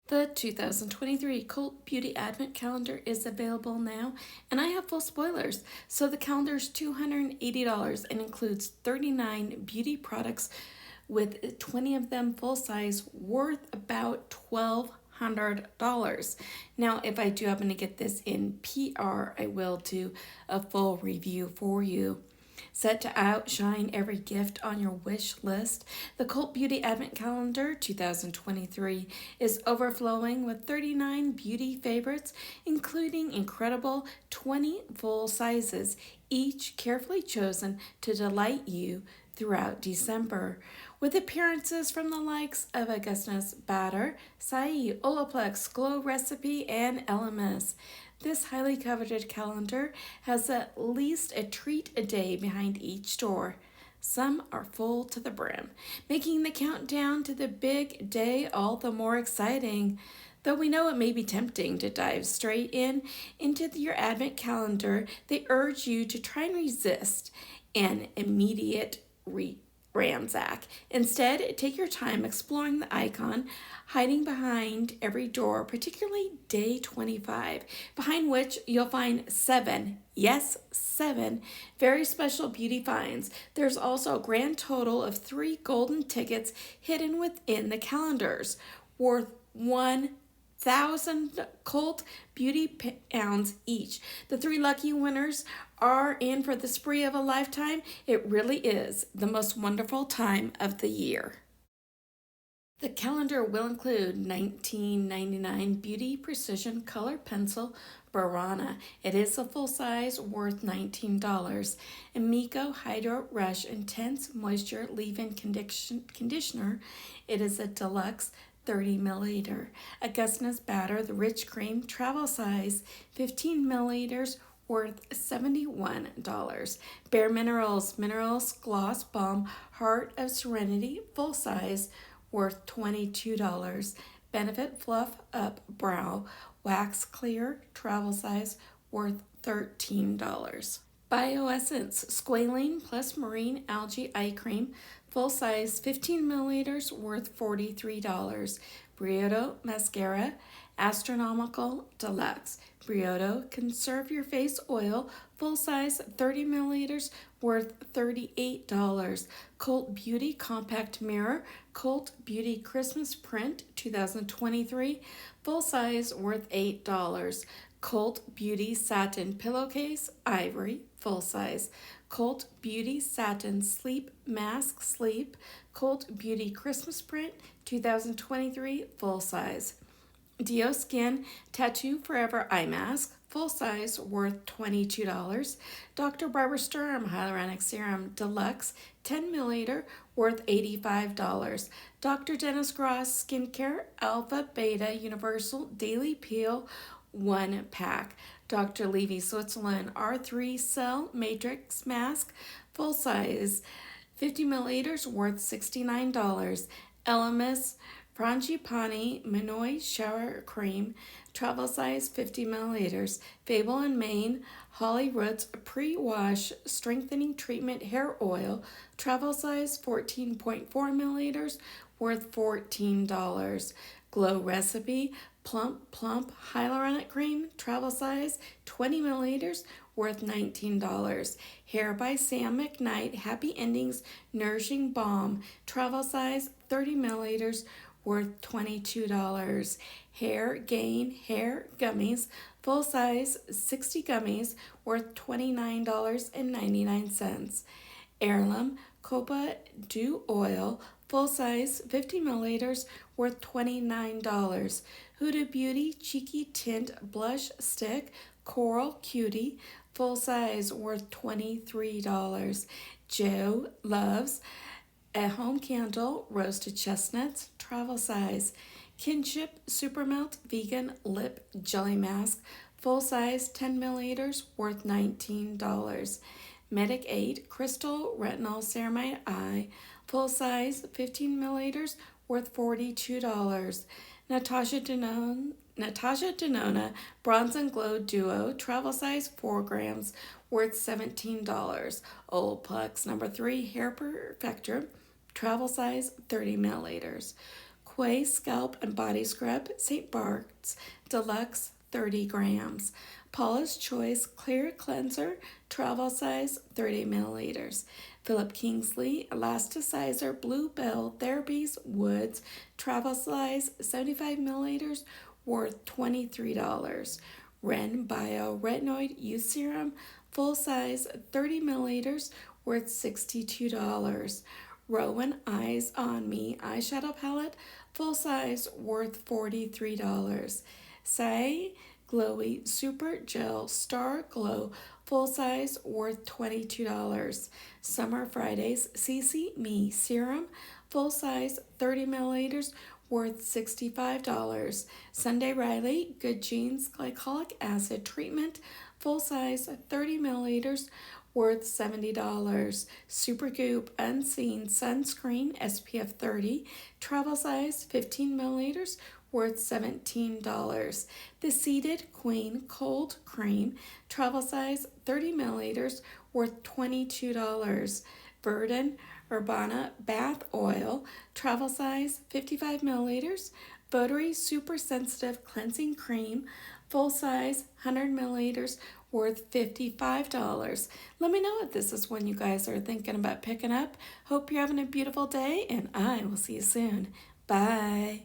The 2023 Cult Beauty Advent Calendar is available now, and I have full spoilers. So the calendar is $280 and includes 39 beauty products with 20 of them full size, worth about $1,200. Now, if I do happen to get this in PR, I will do a full review for you. Set to outshine every gift on your wish list, the Cult Beauty Advent Calendar 2023 is overflowing with 39 beauty favorites, including incredible 20 full sizes, each carefully chosen to delight you throughout December, with appearances from the likes of Augustus Batter, Sai, Olaplex, Glow Recipe, and LMS. This highly coveted calendar has at least a treat a day behind each door. Some are full to the brim, making the countdown to the big day all the more exciting. Though we know it may be tempting to dive straight into your advent calendar, they urge you to try and resist an immediate ransack. Instead, take your time exploring the icon hiding behind every door, particularly day 25, behind which you'll find 7, yes, 7 very special beauty finds. There's also a grand total of 3 golden tickets hidden within the calendars, worth 1,000 cult beauty pounds each. The 3 lucky winners are in for the spree of a lifetime. It really is the most wonderful time of the year. The calendar will include $19.99 Beauty Precision Color Pencil Burana. It is a full size, worth $19. Amico Hydro Rush Intense Moisture Leave-In Conditioner. It is a deluxe 30 milliliter. Augustus Batter, the Rich Cream Travel Size, 15 milliliters, worth $71. Bare Minerals Gloss Balm Heart of Serenity, full size, worth $22. Benefit Fluff Up Brow Wax Clear, travel size, worth $13. BioEssence Squalene Plus Marine Algae Eye Cream, full size, 15 milliliters, worth $43. Briodo Mascara Astronomical Deluxe. Briodo Conserve Your Face Oil, full size, 30 milliliters, worth $38. Cult Beauty Compact Mirror Cult Beauty Christmas Print 2023, full size, worth $8. Cult Beauty Satin Pillowcase Ivory, full size. Cult Beauty Satin Sleep Mask Sleep Cult Beauty Christmas Print 2023, full size. Dio Skin Tattoo Forever Eye Mask, full size, worth $22. Dr. Barbara Sturm Hyaluronic Serum Deluxe 10 milliliter, worth $85. Dr. Dennis Gross Skincare Alpha Beta Universal Daily Peel 1 pack. Dr. Levy Switzerland R3 Cell Matrix Mask, full size, 50 milliliters, worth $69. LMS Frangipani Minoy Shower Cream, travel size, 50 milliliters. Fable and Maine Holly Roots Pre-Wash Strengthening Treatment Hair Oil, travel size, 14.4 milliliters, worth $14. Glow Recipe Plump Hyaluronic Cream, travel size, 20 milliliters, worth $19. Hair by Sam McKnight Happy Endings Nourishing Balm, travel size, 30 milliliters, worth $22. Hair Gain Hair Gummies, full size, 60 gummies, worth $29.99. Heirloom Copa Dew Oil, full size, 50 milliliters, worth $29. Huda Beauty Cheeky Tint Blush Stick Coral Cutie, full size, worth $23. Joe Loves a Home Candle Roasted Chestnuts, travel size. Kinship Supermelt Vegan Lip Jelly Mask, full size, 10 milliliters, worth $19. Medic 8 Crystal Retinol Ceramide Eye, full size, 15 milliliters, worth $42. Natasha Denona Bronze and Glow Duo, travel size, 4 grams, worth $17. Olaplex number 3 Hair Perfector, travel size, 30 milliliters. Quay Scalp and Body Scrub, St. Bart's, Deluxe, 30 grams. Paula's Choice Clear Cleanser, travel size, 30 milliliters. Philip Kingsley Elasticizer Bluebell Therapies Woods, travel size, 75 milliliters, worth $23. Ren Bio Retinoid Youth Serum, full size, 30 milliliters, worth $62. Rowan Eyes on Me eyeshadow palette, full size, worth $43. Say Glowy Super Gel Star Glow, full size, worth $22. Summer Fridays CC Me Serum, full size, 30 milliliters, worth $65. Sunday Riley Good Genes Glycolic Acid Treatment, full size, 30 milliliters, worth $70. Supergoop Unseen Sunscreen SPF 30, travel size, 15 milliliters, worth $17. The Seated Queen Cold Cream, travel size, 30 milliliters, worth $22. Verdant Urbana Bath Oil, travel size, 55 milliliters. Votary Super Sensitive Cleansing Cream, full size, 100 milliliters, worth $55. Let me know if this is one you guys are thinking about picking up. Hope you're having a beautiful day, and I will see you soon. Bye.